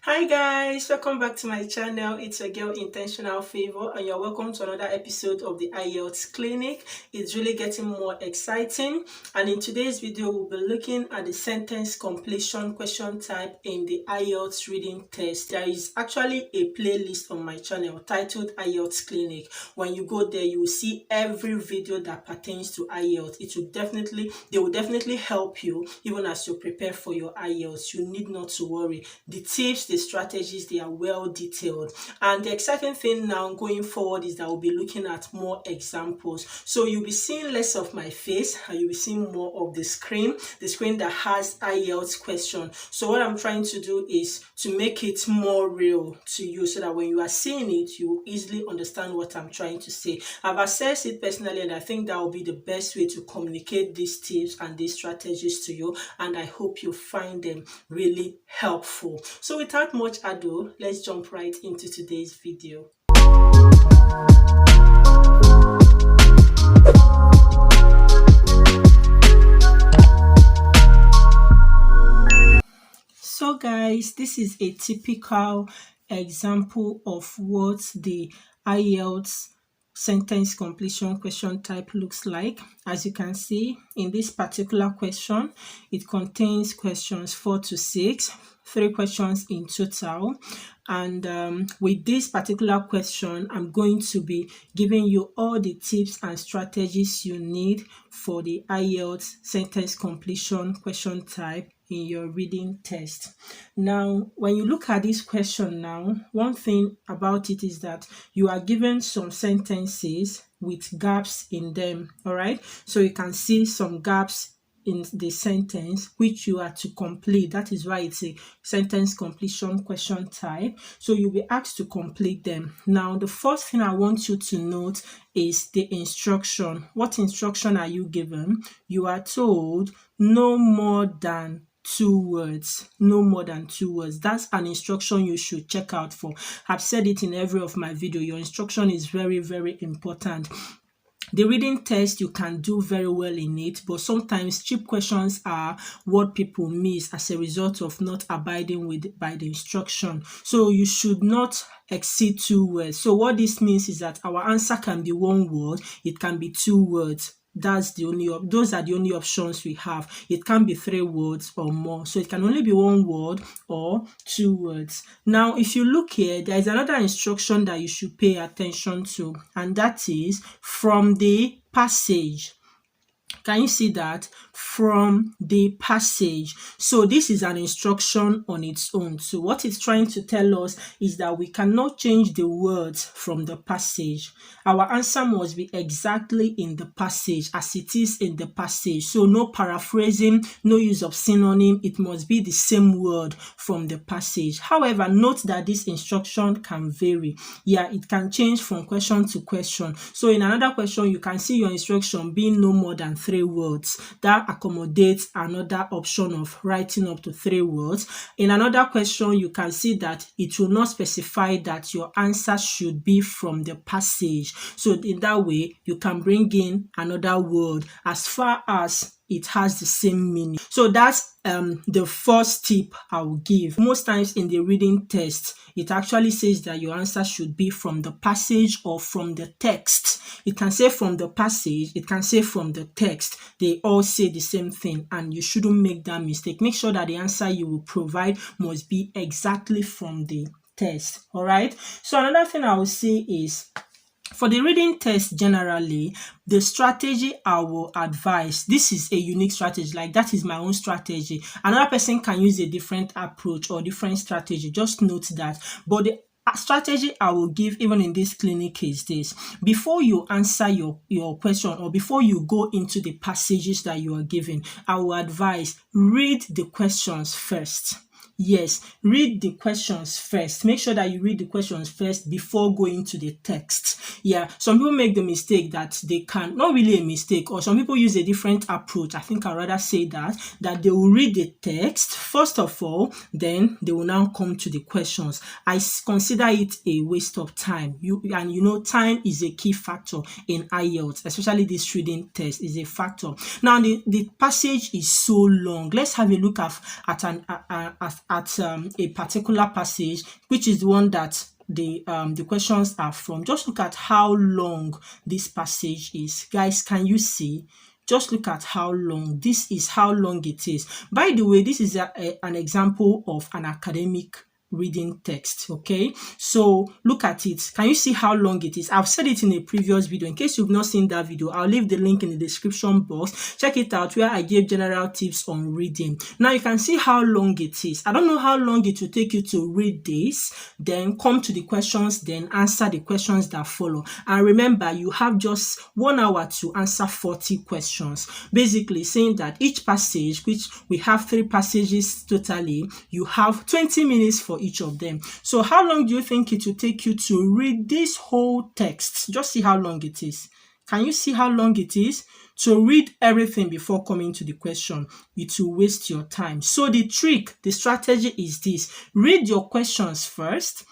Hi guys, welcome back to my channel. It's a girl Intentional Favour and you're welcome to another episode of the IELTS Clinic. It's really getting more exciting, and in today's video we'll be looking at the sentence completion question type in the IELTS reading test. There is actually a playlist on my channel titled IELTS Clinic. When you go there, you will see every video that pertains to IELTS. They will definitely help you even as you prepare for your IELTS. You need not to worry. The tips, the strategies, they are well detailed, and the exciting thing now going forward is that we'll be looking at more examples. So you'll be seeing less of my face and you'll be seeing more of the screen that has IELTS question. So what I'm trying to do is to make it more real to you so that when you are seeing it, you will easily understand what I'm trying to say. I've assessed it personally and I think that will be the best way to communicate these tips and these strategies to you, and I hope you find them really helpful. So without much ado, let's jump right into today's video. So guys, this is a typical example of what the IELTS sentence completion question type looks like. As you can see, in this particular question, it contains questions 4 to 6, 3 questions in total. And with this particular question, I'm going to be giving you all the tips and strategies you need for the IELTS sentence completion question type in your reading test. Now, when you look at this question now, one thing about it is that you are given some sentences with gaps in them, all right? So you can see some gaps in the sentence which you are to complete. That is why it's a sentence completion question type. So you'll be asked to complete them. Now, the first thing I want you to note is the instruction. What instruction are you given? You are told no more than 2 words. No more than 2 words. That's an instruction you should check out for. I've said it in every of my video. Your instruction is very, very important. The reading test, you can do very well in it, but sometimes cheap questions are what people miss as a result of not abiding by the instruction. So you should not exceed 2 words. So what this means is that our answer can be 1 word, it can be 2 words. Those are the only options we have. It can be 3 words or more. So it can only be 1 word or 2 words. Now, if you look here, there is another instruction that you should pay attention to, and that is from the passage. Can you see that? From the passage. So this is an instruction on its own. So what it's trying to tell us is that we cannot change the words from the passage. Our answer must be exactly in the passage, as it is in the passage. So no paraphrasing, no use of synonym. It must be the same word from the passage. However, note that this instruction can vary. Yeah, it can change from question to question. So in another question, you can see your instruction being no more than 3 words. That accommodates another option of writing up to 3 words. In another question, you can see that it will not specify that your answer should be from the passage. So in that way, you can bring in another word as far as it has the same meaning. So that's the first tip I will give. Most times in the reading test, it actually says that your answer should be from the passage or from the text. It can say from the passage, it can say from the text. They all say the same thing, and you shouldn't make that mistake. Make sure that the answer you will provide must be exactly from the text. All right. So another thing I will say is, for the reading test generally, the strategy I will advise, this is a unique strategy, like that is my own strategy. Another person can use a different approach or different strategy, just note that. But the strategy I will give even in this clinic is this: before you answer your question or before you go into the passages that you are given, I will advise read the questions first. Yes, read the questions first. Make sure that you read the questions first before going to the text. Yeah, some people make the mistake that they can, not really a mistake, or some people use a different approach. I think I'd rather say that they will read the text first of all, then they will now come to the questions. I consider it a waste of time. Time is a key factor in IELTS, especially this reading test is a factor. Now, the passage is so long. Let's have a look at at a particular passage, which is the one that the questions are from, just look at how long this passage is. Guys, can you see? Just look at how long. This is how long it is. By the way, this is an example of an academic reading text. Okay, so look at it. Can you see how long it is? I've said it in a previous video. In case you've not seen that video, I'll leave the link in the description box. Check it out, where I gave general tips on reading. Now you can see how long it is. I don't know how long it will take you to read this, then come to the questions, then answer the questions that follow. And remember, you have just 1 hour to answer 40 questions, basically saying that each passage, which we have 3 passages totally, you have 20 minutes for each of them. So how long do you think it will take you to read this whole text? Just see how long it is. Can you see how long it is? To read everything before coming to the question, it will waste your time. So the strategy is this: read your questions first.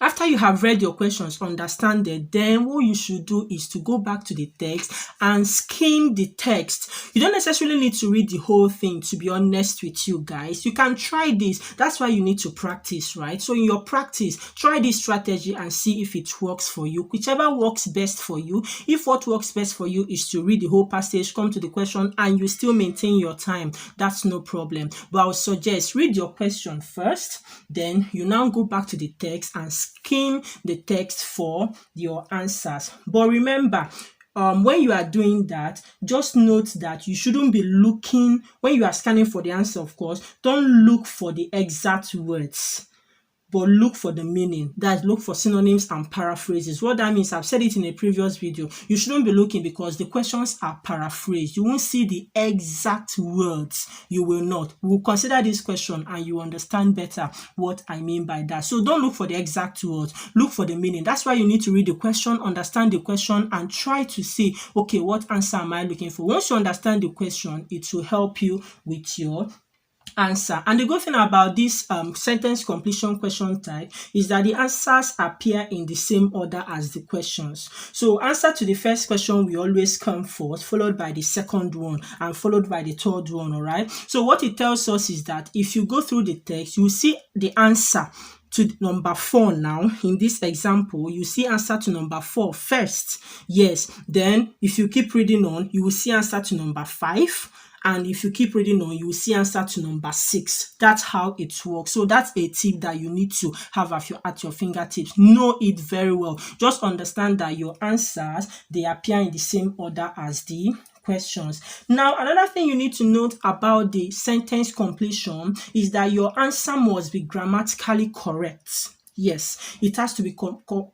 After you have read your questions, understand it, then what you should do is to go back to the text and skim the text. You don't necessarily need to read the whole thing, to be honest with you guys. You can try this. That's why you need to practice, right? So in your practice, try this strategy and see if it works for you. Whichever works best for you. If what works best for you is to read the whole passage, come to the question, and you still maintain your time, that's no problem. But I would suggest read your question first, then you now go back to the text and skim the text for your answers. But remember, when you are doing that, just note that you shouldn't be looking, when you are scanning for the answer, of course, don't look for the exact words, but look for the meaning. That's look for synonyms and paraphrases. What that means, I've said it in a previous video. You shouldn't be looking because the questions are paraphrased. You won't see the exact words. You will not. We'll consider this question and you understand better what I mean by that. So don't look for the exact words. Look for the meaning. That's why you need to read the question, understand the question, and try to see, okay, what answer am I looking for? Once you understand the question, it will help you with your answer. And the good thing about this sentence completion question type is that the answers appear in the same order as the questions. So answer to the first question will always come first, followed by the second one, and followed by the third one. All right. So what it tells us is that if you go through the text, you will see the answer to number 4 now. In this example, you see answer to number 4 first. Yes. Then if you keep reading on, you will see answer to number 5. And if you keep reading on, you will see answer to number 6. That's how it works. So that's a tip that you need to have at your fingertips. Know it very well. Just understand that your answers, they appear in the same order as the questions. Now, another thing you need to note about the sentence completion is that your answer must be grammatically correct. Yes, it has to be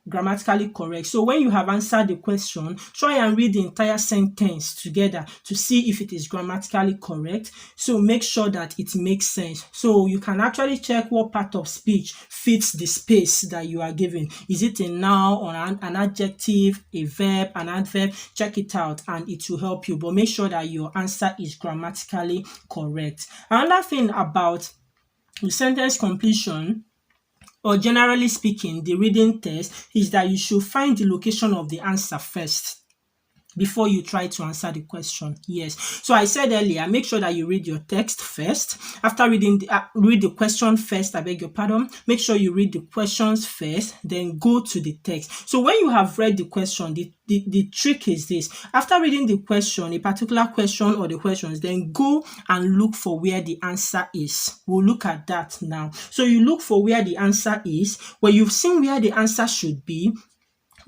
grammatically correct. So when you have answered the question, try and read the entire sentence together to see if it is grammatically correct. So make sure that it makes sense. So you can actually check what part of speech fits the space that you are given. Is it a noun or an adjective, a verb, an adverb? Check it out and it will help you. But make sure that your answer is grammatically correct. Another thing about the sentence completion, or generally speaking, the reading test, is that you should find the location of the answer first before you try to answer the question. Yes. So I said earlier, make sure that you read your text first. After reading read the question first, I beg your pardon. Make sure you read the questions first, then go to the text. So when you have read the question, the trick is this. After reading the question, a particular question or the questions, then go and look for where the answer is. We'll look at that now. So you look for where the answer is. When you've seen where the answer should be,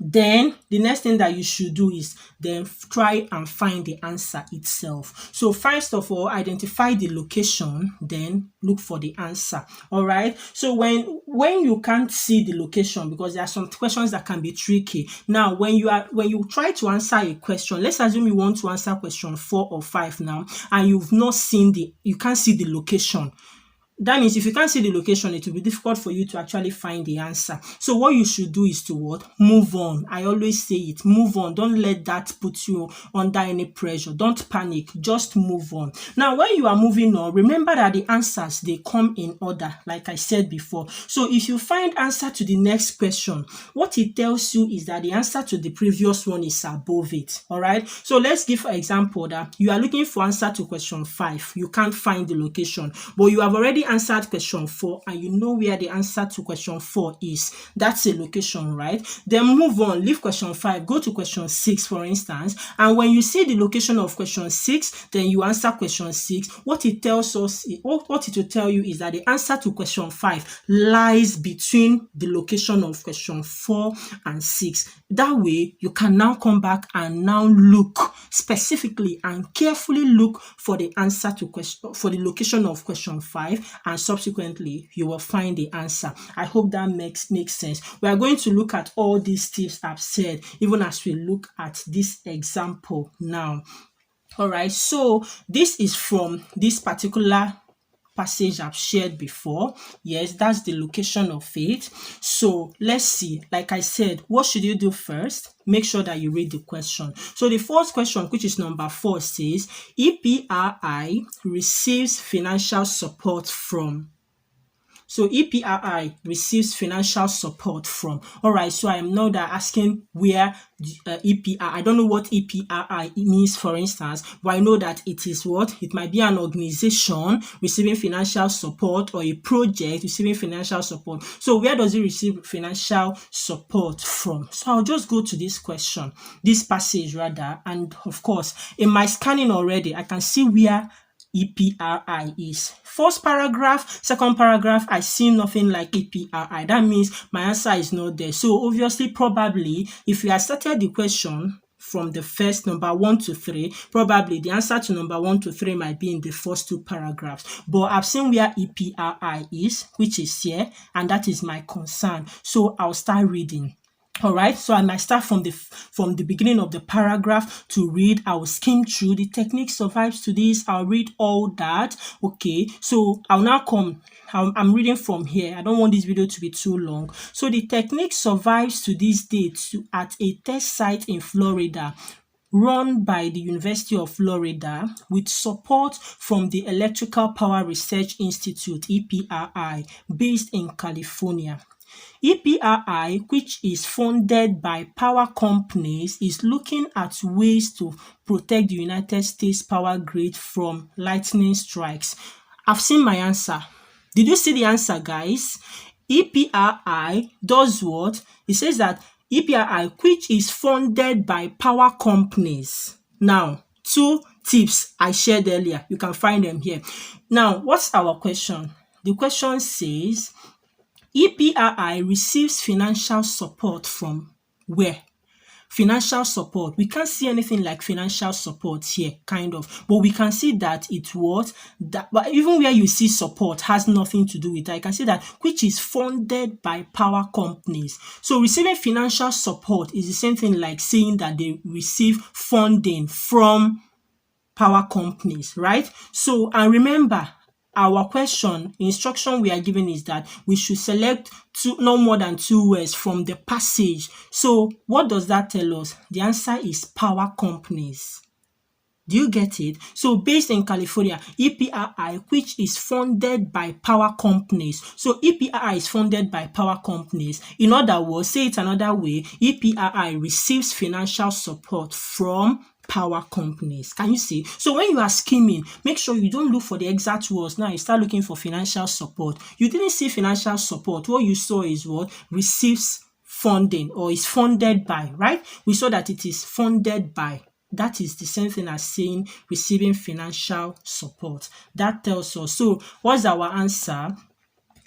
then the next thing that you should do is then try and find the answer itself. So first of all, identify the location, then look for the answer. All right. So when you can't see the location, because there are some questions that can be tricky. Now, when you try to answer a question, let's assume you want to answer question 4 or 5 now, and you can't see the location. That means if you can't see the location, it will be difficult for you to actually find the answer. So what you should do is to what? Move on. I always say it. Move on. Don't let that put you under any pressure. Don't panic. Just move on. Now, when you are moving on, remember that the answers, they come in order, like I said before. So if you find answer to the next question, what it tells you is that the answer to the previous one is above it. All right. So let's give an example that you are looking for answer to question 5. You can't find the location, but you have already already answered question 4 and you know where the answer to question 4 is. That's a location, right? Then move on, leave question 5, go to question 6, for instance. And when you see the location of question 6, then you answer question 6. What it tells us, what it will tell you is that the answer to question 5 lies between the location of question 4 and 6. That way, you can now come back and now look specifically and carefully look for the answer to question, for the location of question 5, and subsequently you will find the answer. I hope that makes sense. We are going to look at all these tips I've said, even as we look at this example now. All right, so this is from this particular passage I've shared before. Yes, that's the location of it. So let's see. Like I said, what should you do first? Make sure that you read the question. So the first question, which is number 4, says EPRI receives financial support from. So EPRI receives financial support from. All right, so I am now asking where EPRI, I don't know what EPRI means, for instance, but I know that it is what? It might be an organization receiving financial support or a project receiving financial support. So where does it receive financial support from? So I'll just go to this question, this passage rather, and of course, in my scanning already, I can see where EPRI is. First paragraph, second paragraph, I see nothing like EPRI. That means my answer is not there. So obviously, probably, if we had started the question from the first number 1 to 3, probably the answer to number 1 to 3 might be in the first 2 paragraphs. But I've seen where EPRI is, which is here, and that is my concern. So I'll start reading. All right, so I might start from the beginning of the paragraph to read. I will skim through. The technique survives to this. I'll read all that. Okay, so I'll now come. I'm reading from here. I don't want this video to be too long. So the technique survives to this day at a test site in Florida, run by the University of Florida with support from the Electrical Power Research Institute, EPRI, based in California. EPRI, which is funded by power companies, is looking at ways to protect the United States power grid from lightning strikes. I've seen my answer. Did you see the answer, guys? EPRI does what? It says that EPRI, which is funded by power companies. Now, 2 tips I shared earlier. You can find them here. Now, what's our question? The question says, EPRI receives financial support from where? Financial support. We can't see anything like financial support here, kind of. But we can see that it was that, but even where you see support has nothing to do with that. I can see that which is funded by power companies. So receiving financial support is the same thing like saying that they receive funding from power companies, right? So, and remember, our question, instruction we are given is that we should select no more than 2 words from the passage. So what does that tell us? The answer is power companies. Do you get it? So based in California, EPRI, which is funded by power companies. So EPRI is funded by power companies. In other words, say it another way, EPRI receives financial support from power companies. Can you see? So when you are skimming, make sure you don't look for the exact words. Now you start looking for financial support. You didn't see financial support. What you saw is what? Receives funding or is funded by, right? We saw that it is funded by. That is the same thing as saying receiving financial support. That tells us. So what's our answer?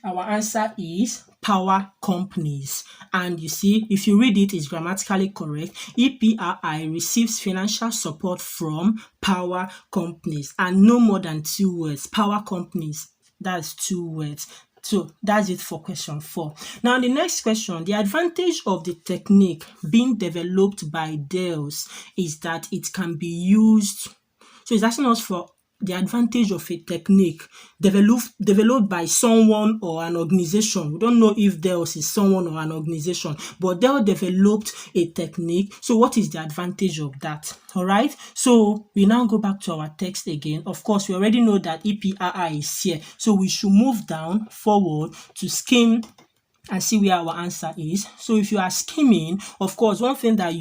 Our answer is power companies. And you see, if you read it, it's grammatically correct. EPRI receives financial support from power companies, and no more than 2 words. Power companies, that's 2 words. So that's it for question 4. Now the next question, the advantage of the technique being developed by Dales is that it can be used. So it's asking us for the advantage of a technique developed by someone or an organization. We don't know if Dales is someone or an organization, but Dell developed a technique. So what is the advantage of that? All right. So we now go back to our text again. Of course, we already know that EPRI is here. So we should move down forward to skim and see where our answer is. So if you are skimming, of course, one thing that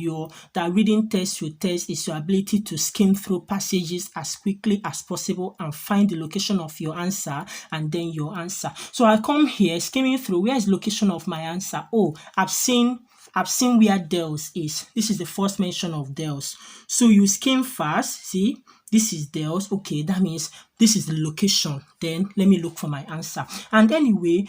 reading test will test is your ability to skim through passages as quickly as possible and find the location of your answer and then your answer. So I come here skimming through. Where is the location of my answer? Oh, I've seen where Dels is. This is the first mention of Dels. So you skim fast. See, this is Dels. Okay, that means this is the location. Then let me look for my answer. And anyway,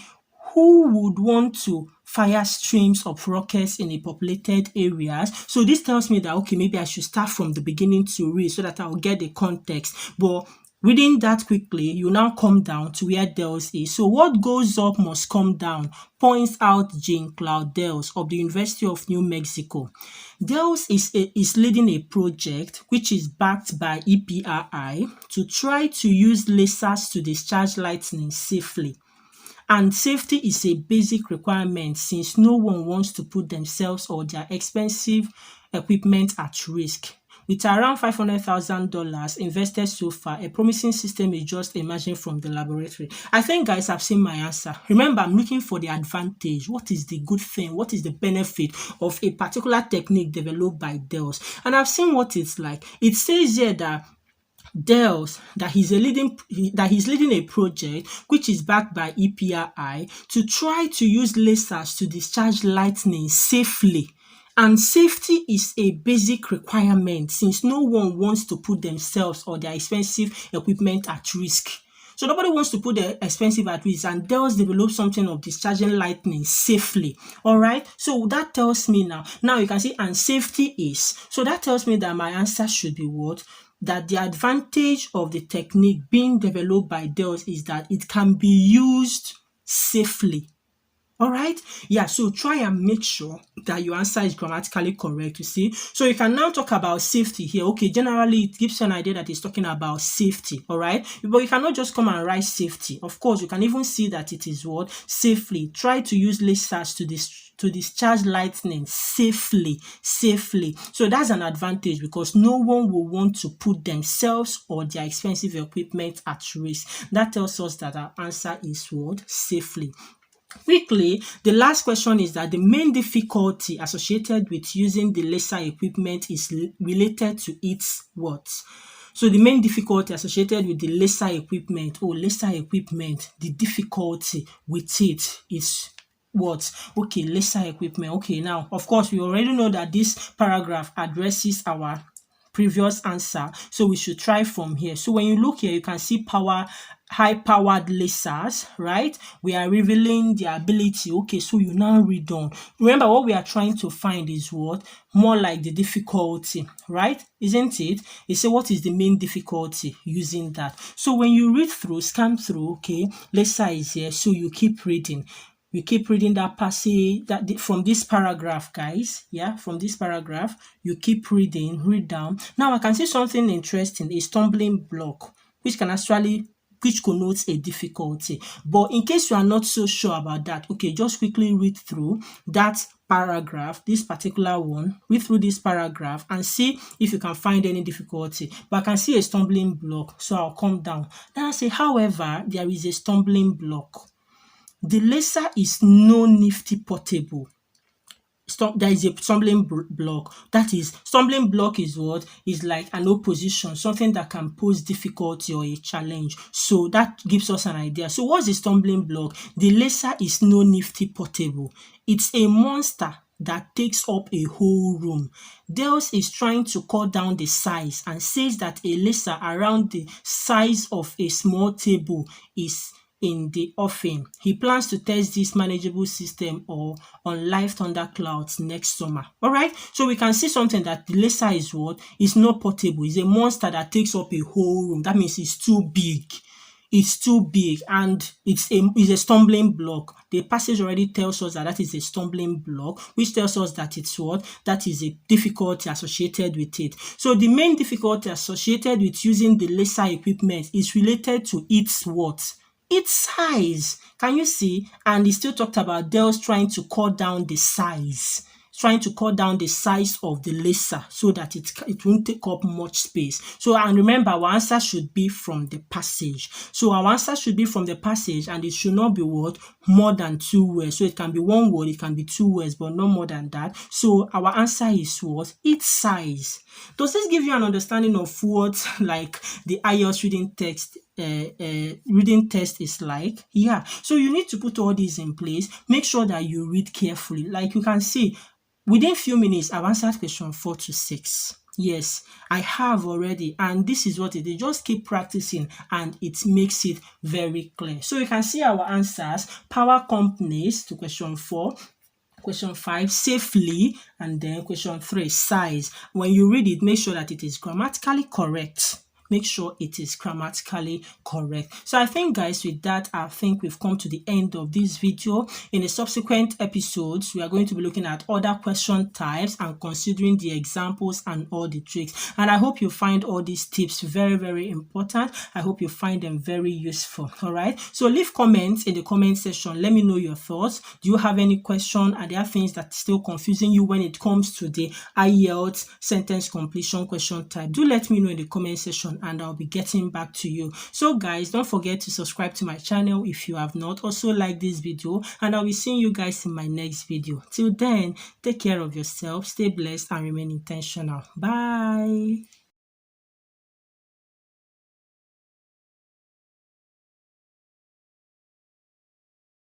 who would want to fire streams of rockets in a populated areas? So this tells me that, okay, maybe I should start from the beginning to read so that I'll get the context. But reading that quickly, you now come down to where Dels is. So what goes up must come down, points out Jean Claude Dels of the University of New Mexico. Dels is leading a project which is backed by EPRI to try to use lasers to discharge lightning safely. And safety is a basic requirement since no one wants to put themselves or their expensive equipment at risk. With around $500,000 invested so far, a promising system is just emerging from the laboratory. I think, guys, I've seen my answer. Remember, I'm looking for the advantage. What is the good thing? What is the benefit of a particular technique developed by Dels? And I've seen what it's like. It says here that Dels that he's leading a project which is backed by EPRI to try to use lasers to discharge lightning safely. And safety is a basic requirement since no one wants to put themselves or their expensive equipment at risk. So nobody wants to put their expensive at risk, and Dels developed something of discharging lightning safely. All right. So that tells me now you can see, and safety is. So that tells me that my answer should be what? That the advantage of the technique being developed by Dels is that it can be used safely. All right. Yeah. So try and make sure that your answer is grammatically correct. You see. So you can now talk about safety here. Okay. Generally, it gives you an idea that it's talking about safety. All right. But you cannot just come and write safety. Of course, you can even see that it is what? Safely. Try to use lasers to discharge lightning safely. So that's an advantage because no one will want to put themselves or their expensive equipment at risk. That tells us that our answer is what? Safely. Quickly, the last question is that the main difficulty associated with using the laser equipment is related to its what? So the main difficulty associated with the laser equipment, the difficulty with it is what? Okay, laser equipment. Okay, now, of course, we already know that this paragraph addresses our previous answer, so we should try from here. So when you look here, you can see high-powered lasers, right? We are revealing the ability. Okay, so you now read on. Remember, what we are trying to find is what? More like the difficulty, right? Isn't it? You say, what is the main difficulty using that? So when you read through, scan through, okay, laser is here, so you keep reading. We keep reading that passage from this paragraph, guys. Yeah, from this paragraph, you keep reading, read down. Now I can see something interesting, a stumbling block, which connotes a difficulty. But in case you are not so sure about that, okay, just quickly read through that paragraph, this particular one, read through this paragraph and see if you can find any difficulty. But I can see a stumbling block, so I'll come down. Then I say, however, there is a stumbling block. The laser is no nifty portable. There is a stumbling block. That is, stumbling block is what? Is like an opposition, something that can pose difficulty or a challenge. So that gives us an idea. So what's the stumbling block? The laser is no nifty portable. It's a monster that takes up a whole room. Dels is trying to cut down the size and says that a laser around the size of a small table is in the offing. He plans to test this manageable system or on live thunderclouds next summer. All right, so we can see something that the laser is what? Is not portable. It's a monster that takes up a whole room. That means it's too big. It's too big and it's a stumbling block. The passage already tells us that is a stumbling block, which tells us that it's what? That is a difficulty associated with it. So the main difficulty associated with using the laser equipment is related to its what? Its size. Can you see? And he still talked about Dels trying to cut down the size. trying to cut down the size of the laser so that it won't take up much space. So, and remember, our answer should be from the passage. So our answer should be from the passage, and it should not be what? More than 2 words. So it can be 1 word, it can be 2 words, but not more than that. So our answer is what? Its size. Does this give you an understanding of what like the IELTS reading test is like? Yeah. So you need to put all these in place. Make sure that you read carefully. Like you can see, within few minutes, I've answered question 4 to 6. Yes, I have already, and this is what it is. Just keep practicing and it makes it very clear. So you can see our answers: power companies to question 4, question 5, safely, and then question 3, size. When you read it, make sure that it is grammatically correct. Make sure it is grammatically correct. So I think, guys, with that, I think we've come to the end of this video. In the subsequent episodes, we are going to be looking at other question types and considering the examples and all the tricks. And I hope you find all these tips very, very important. I hope you find them very useful. All right. So leave comments in the comment section. Let me know your thoughts. Do you have any question? Are there things that are still confusing you when it comes to the IELTS sentence completion question type? Do let me know in the comment section, and I'll be getting back to you. So guys, don't forget to subscribe to my channel if you have not. Also like this video, and I'll be seeing you guys in my next video. Till then, take care of yourself, stay blessed, and remain intentional. Bye.